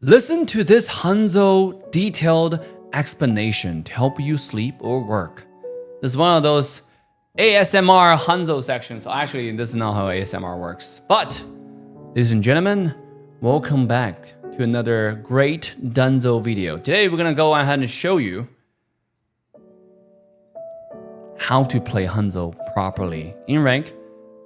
Listen to this Hanzo detailed explanation to help you sleep or work. This is one of those ASMR Hanzo sections. So actually, this is not how ASMR works. But, ladies and gentlemen, welcome back to another great Dunzo video. Today, we're gonna go ahead and show you how to play Hanzo properly in rank,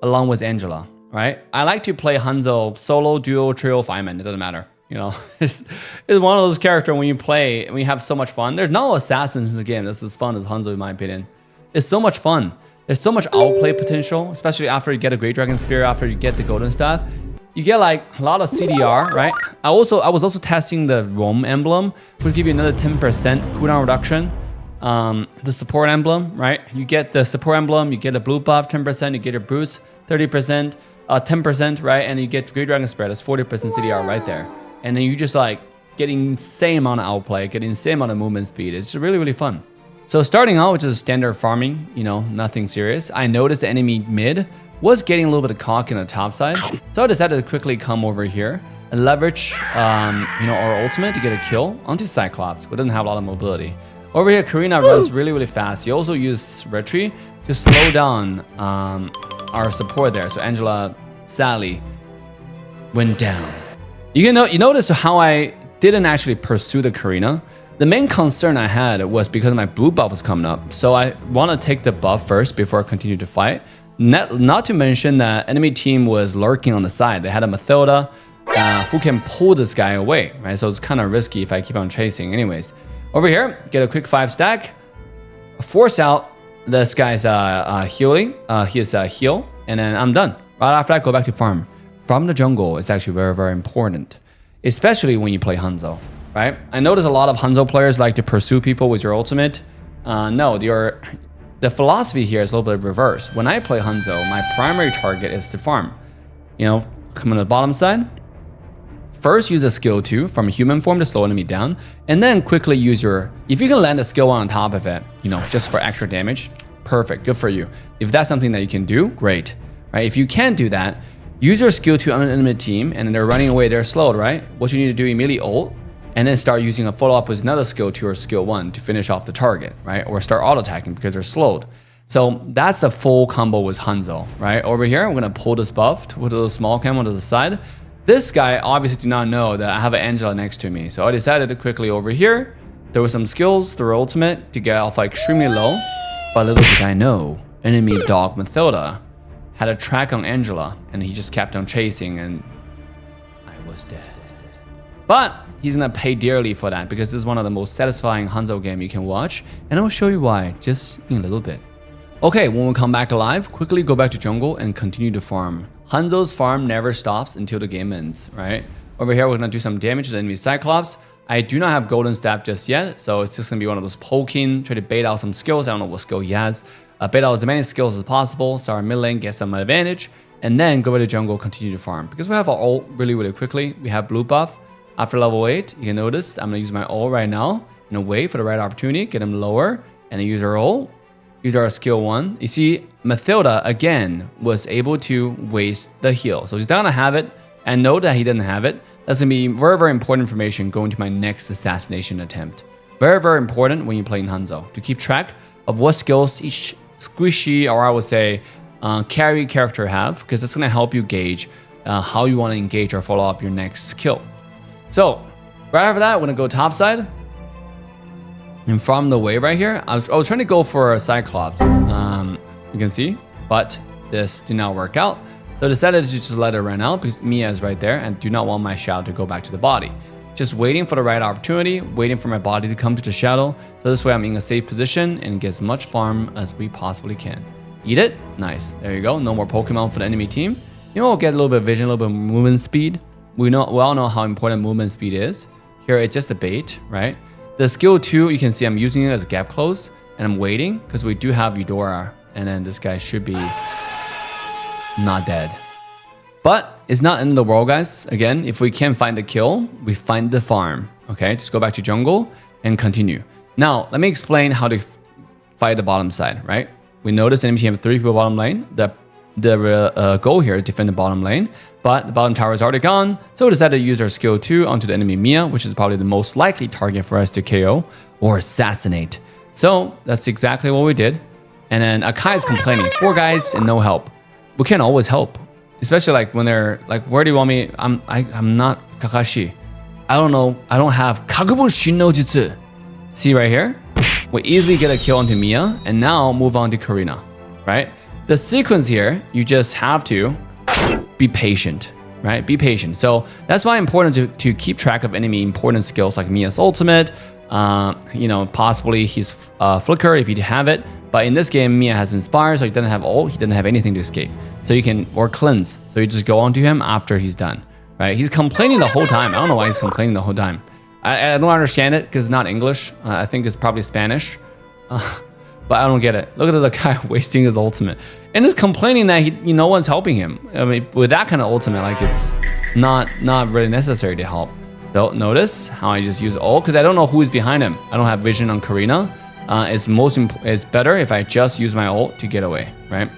along with Angela, right? I like to play Hanzo solo, duo, trio, fireman, it doesn't matter. You know, it's one of those characters when you play and we have so much fun. There's no assassins in the game that's as fun as Hanzo in my opinion. It's so much fun. There's so much outplay potential, especially after you get a Great Dragon Spear, after you get the golden staff. You get like a lot of CDR, right? I was also testing the Rome emblem, which give you another 10% cooldown reduction. The support emblem, right? You get the support emblem, you get a blue buff 10%, you get your boots 30%, 10%, right? And you get Great Dragon Spear, that's 40% CDR right there. And then you just like getting insane amount of outplay, getting insane amount of movement speed. It's really, really fun. So starting out with just standard farming, you know, nothing serious. I noticed the enemy mid was getting a little bit of cock in the top side. So I decided to quickly come over here and leverage, our ultimate to get a kill onto Cyclops, who doesn't have a lot of mobility. Over here, Karina runs really, really fast. He also used Retry to slow down our support there. So Angela, Sally went down. You notice how I didn't actually pursue the Karina. The main concern I had was because my blue buff was coming up. So I want to take the buff first before I continue to fight. Not to mention that enemy team was lurking on the side. They had a Mathilda who can pull this guy away, right? So it's kind of risky if I keep on chasing. Anyways, over here, get a quick 5 stack. Force out this guy's healing. His heal. And then I'm done. Right after that, go back to farm. From the jungle is actually very, very important, especially when you play Hanzo, right? I notice a lot of Hanzo players like to pursue people with your ultimate. No, the philosophy here is a little bit reverse. When I play Hanzo, my primary target is to farm. You know, come on the bottom side. First, use a skill 2 from human form to slow enemy down, and then quickly use your. If you can land a skill 1 on top of it, you know, just for extra damage, perfect, good for you. If that's something that you can do, great, right? If you can't do that, use your skill 2 on an enemy team, and they're running away, they're slowed, right? What you need to do, immediately ult, and then start using a follow-up with another skill 2 or skill 1 to finish off the target, right? Or start auto-attacking because they're slowed. So that's the full combo with Hanzo, right? Over here, I'm gonna pull this buff to put a little small cam onto the side. This guy obviously did not know that I have an Angela next to me. So I decided to quickly over here, there were some skills through ultimate to get off like extremely low. But little did I know, enemy dog Mathilda had a track on Angela, and he just kept on chasing, and I was dead. But he's gonna pay dearly for that because this is one of the most satisfying Hanzo game you can watch, and I'll show you why just in a little bit. Okay, when we come back alive, quickly go back to jungle and continue to farm. Hanzo's farm never stops until the game ends, right? Over here, we're gonna do some damage to the enemy Cyclops. I do not have golden staff just yet, so it's just gonna be one of those poking, try to bait out some skills. I don't know what skill he has. Bait out as many skills as possible, so our mid lane gets some advantage, and then go to the jungle, continue to farm. Because we have our ult really, really quickly. We have blue buff. After level 8, you can notice I'm gonna use my ult right now, and wait for the right opportunity, get him lower, and then use our ult, use our skill 1. You see, Mathilda, again, was able to waste the heal. So he's not gonna have it, and note that he didn't have it. That's gonna be very, very important information going to my next assassination attempt. Very, very important when you're playing Hanzo, to keep track of what skills each squishy, or I would say carry character have, because it's going to help you gauge how you want to engage or follow up your next kill. So right after that, we're going to go top side, and from the wave right here, I was trying to go for a Cyclops, you can see, but this did not work out. So I decided to just let it run out because Mia is right there and do not want my shadow to go back to the body. Just waiting for the right opportunity, waiting for my body to come to the shadow. So this way I'm in a safe position and get as much farm as we possibly can. Eat it. Nice. There you go. No more Pokemon for the enemy team. You know, we'll get a little bit of vision, a little bit of movement speed. We all know how important movement speed is. Here, it's just a bait, right? The skill 2, you can see I'm using it as a gap close. And I'm waiting because we do have Eudora. And then this guy should be not dead. But it's not in the world, guys. Again, if we can't find the kill, we find the farm. Okay, just go back to jungle and continue. Now, let me explain how to fight the bottom side, right? We notice enemy team have 3 people bottom lane. The the goal here to defend the bottom lane, but the bottom tower is already gone, so we decided to use our skill 2 onto the enemy Mia, which is probably the most likely target for us to KO or assassinate. So that's exactly what we did. And then Akai is complaining, 4 guys and no help. We can't always help, especially like when they're like, where do you want me? I'm not Kakashi. I don't know. I don't have Kagebo Shinno Jutsu. See right here? We easily get a kill onto Mia and now move on to Karina, right? The sequence here, you just have to be patient, right? Be patient. So that's why it's important to keep track of enemy important skills like Mia's ultimate, you know, possibly his flicker if you have it. But in this game, Mia has Inspire, so he doesn't have ult, he doesn't have anything to escape. So you can, or cleanse. So you just go onto him after he's done, right? He's complaining the whole time. I don't know why he's complaining the whole time. I don't understand it because it's not English. I think it's probably Spanish. But I don't get it. Look at the guy wasting his ultimate. And he's complaining that no one's helping him. I mean, with that kind of ultimate, like it's not really necessary to help. So notice how I just use ult because I don't know who is behind him. I don't have vision on Karina. It's better if I just use my ult to get away, right?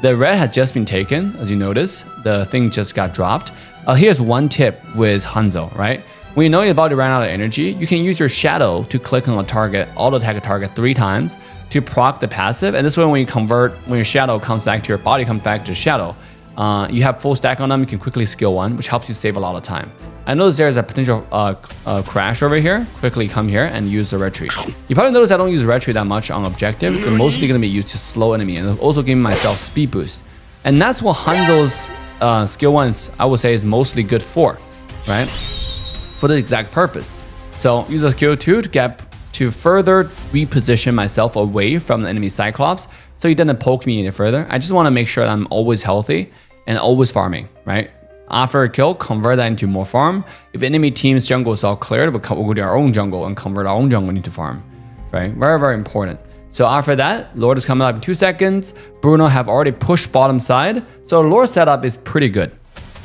The red has just been taken, as you notice. The thing just got dropped. Here's one tip with Hanzo, right? When you know you're about to run out of energy, you can use your shadow to click on a target, auto attack a target 3 times to proc the passive. And this way, when your shadow comes back to your body, comes back to shadow, you have full stack on them. You can quickly skill 1, which helps you save a lot of time. I notice there's a potential crash over here. Quickly come here and use the retreat. You probably notice I don't use retreat that much on objectives. It's mostly going to be used to slow enemy and also giving myself speed boost. And that's what Hanzo's skill 1, I would say, is mostly good for, right? For the exact purpose. So use a skill 2 to further reposition myself away from the enemy Cyclops so he doesn't poke me any further. I just want to make sure that I'm always healthy and always farming, right? After a kill, convert that into more farm. If enemy team's jungle is all cleared, we'll go to our own jungle and convert our own jungle into farm, right? Very, very important. So after that, Lord is coming up in 2 seconds. Bruno have already pushed bottom side. So Lord setup is pretty good.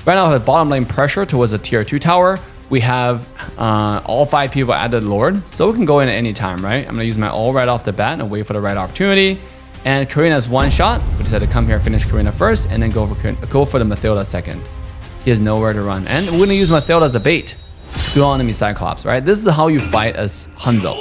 Right now, with bottom lane pressure towards a tier 2 tower, we have all 5 people at the Lord, so we can go in at any time, right? I'm gonna use my ult right off the bat and wait for the right opportunity. And Karina's 1 shot. We decided to come here, finish Karina first, and then go for the Mathilda second. He has nowhere to run. And we're gonna use Mathilda as a bait to all enemy Cyclops, right? This is how you fight as Hanzo.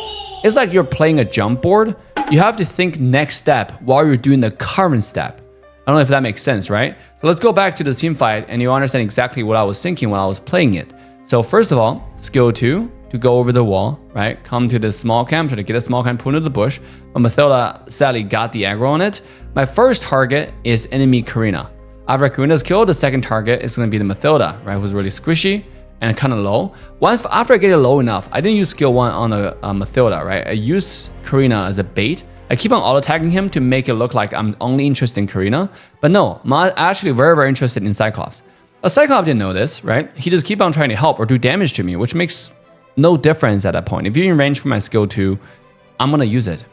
It's like you're playing a jump board. You have to think next step while you're doing the current step. I don't know if that makes sense, right? So let's go back to the team fight and you understand exactly what I was thinking when I was playing it. So first of all, skill 2 to go over the wall, right? Come to this small camp, try to get a small camp, put into the bush. But Mathilda sadly got the aggro on it. My first target is enemy Karina. After Karina's killed, the second target is going to be the Mathilda, right? Who's really squishy and kind of low. After I get it low enough, I didn't use skill 1 on the Mathilda, right? I use Karina as a bait. I keep on auto-tagging him to make it look like I'm only interested in Karina. But no, I'm actually very, very interested in Cyclops. A Cyclops didn't know this, right? He just keep on trying to help or do damage to me, which makes no difference at that point. If you're in range for my skill 2, I'm gonna use it.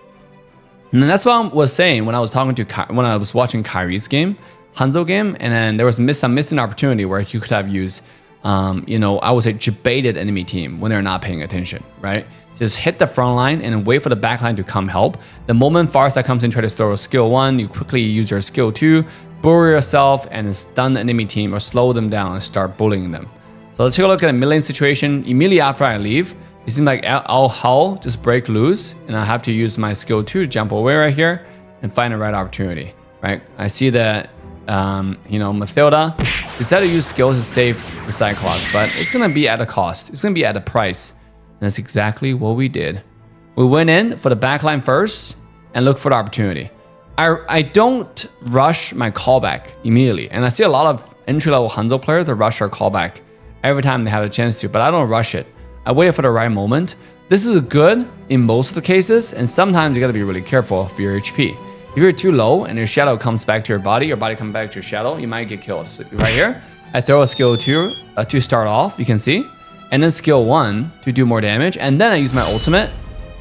And that's what I was saying when I was watching Kyrie's game, Hanzo game, and then there was some missing opportunity where you could have used, you know, I would say baited enemy team when they're not paying attention, right? Just hit the front line and wait for the back line to come help. The moment Farsight comes in, try to throw a skill 1, you quickly use your skill 2, bury yourself and stun the enemy team or slow them down and start bullying them. So let's take a look at a mid-lane situation. Immediately after I leave, it seems like all hell just break loose and I have to use my skill 2 to jump away right here and find the right opportunity, right? I see that, you know, Mathilda decided to use skills to save the Cyclops, but it's going to be at a cost. It's going to be at a price. And that's exactly what we did. We went in for the backline first and looked for the opportunity. I don't rush my callback immediately. And I see a lot of entry-level Hanzo players that rush our callback every time they have a chance to, but I don't rush it. I wait for the right moment. This is good in most of the cases, and sometimes you gotta be really careful for your HP. If you're too low and your shadow comes back to your body comes back to your shadow, you might get killed. So right here, I throw a skill 2 to start off, you can see, and then skill 1 to do more damage, and then I use my ultimate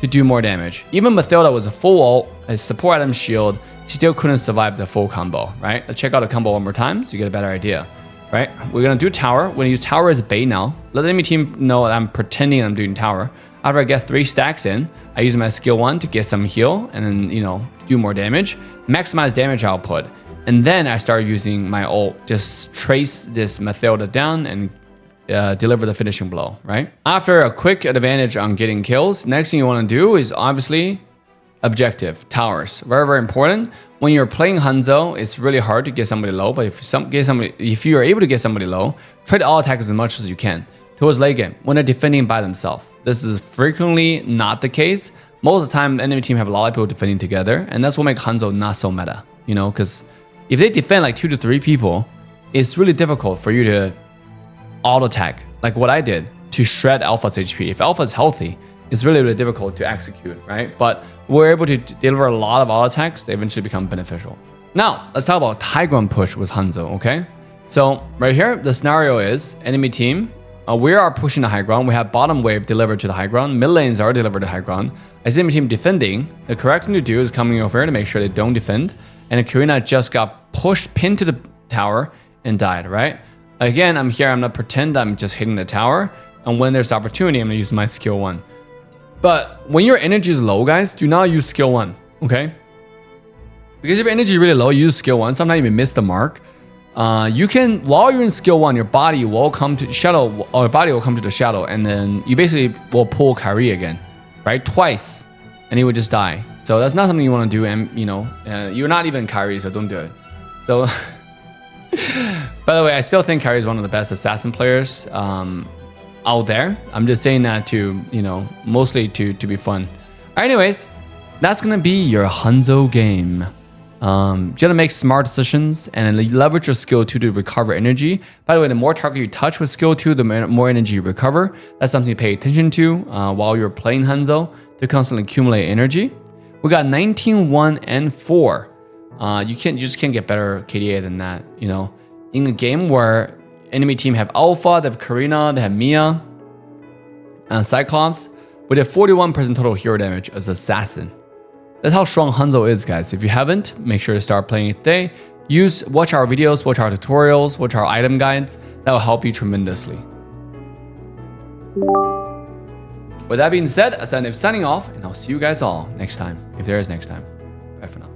to do more damage. Even Mathilda was a full ult, a support item shield, she still couldn't survive the full combo, right? Let's check out the combo one more time so you get a better idea, right? We're gonna do tower. We're gonna use tower as a bait now. Let the enemy team know that I'm pretending I'm doing tower. After I get 3 stacks in, I use my skill 1 to get some heal and then, you know, do more damage, maximize damage output. And then I started using my ult, just trace this Mathilda down and deliver the finishing blow, right? After a quick advantage on getting kills, next thing you want to do is obviously objective, towers. Very, very important. When you're playing Hanzo, it's really hard to get somebody low, but if you are able to get somebody low, try to all attack as much as you can towards late game when they're defending by themselves. This is frequently not the case. Most of the time, the enemy team have a lot of people defending together, and that's what makes Hanzo not so meta, you know, because if they defend like 2 to 3 people, it's really difficult for you to auto attack, like what I did, to shred Alpha's HP. If Alpha is healthy, it's really, really difficult to execute, right? But we're able to deliver a lot of auto attacks. They eventually become beneficial. Now, let's talk about high ground push with Hanzo, okay? So right here, the scenario is enemy team. We are pushing the high ground. We have bottom wave delivered to the high ground. Mid lanes are delivered to high ground. As enemy team defending, the correct thing to do is coming over here to make sure they don't defend. And Karina just got pushed, pinned to the tower and died, right? Again, I'm here. I'm not pretend I'm just hitting the tower. And when there's opportunity, I'm going to use my skill 1. But when your energy is low, guys, do not use skill 1, okay? Because if your energy is really low, you use skill 1. Sometimes you miss the mark. You can, while you're in skill 1, your body will come to shadow, or your body will come to the shadow, and then you basically will pull Kyrie again, right? Twice, and he would just die. So that's not something you want to do, and you know, you're not even Kyrie, so don't do it. So, by the way, I still think Kyrie is one of the best assassin players out there. I'm just saying that to, you know, mostly to be fun. Anyways, that's gonna be your Hanzo game. You gotta make smart decisions and leverage your skill 2 to recover energy. By the way, the more target you touch with skill 2, the more energy you recover. That's something to pay attention to while you're playing Hanzo to constantly accumulate energy. We got 19, 1, and 4. You just can't get better KDA than that. You know, in a game where enemy team have Alpha, they have Karina, they have Mia, and Cyclops, with a 41% total hero damage as assassin. That's how strong Hanzo is, guys. If you haven't, make sure to start playing it today. Watch our videos, watch our tutorials, watch our item guides. That will help you tremendously. With that being said, assassinave signing off, and I'll see you guys all next time, if there is next time. Bye for now.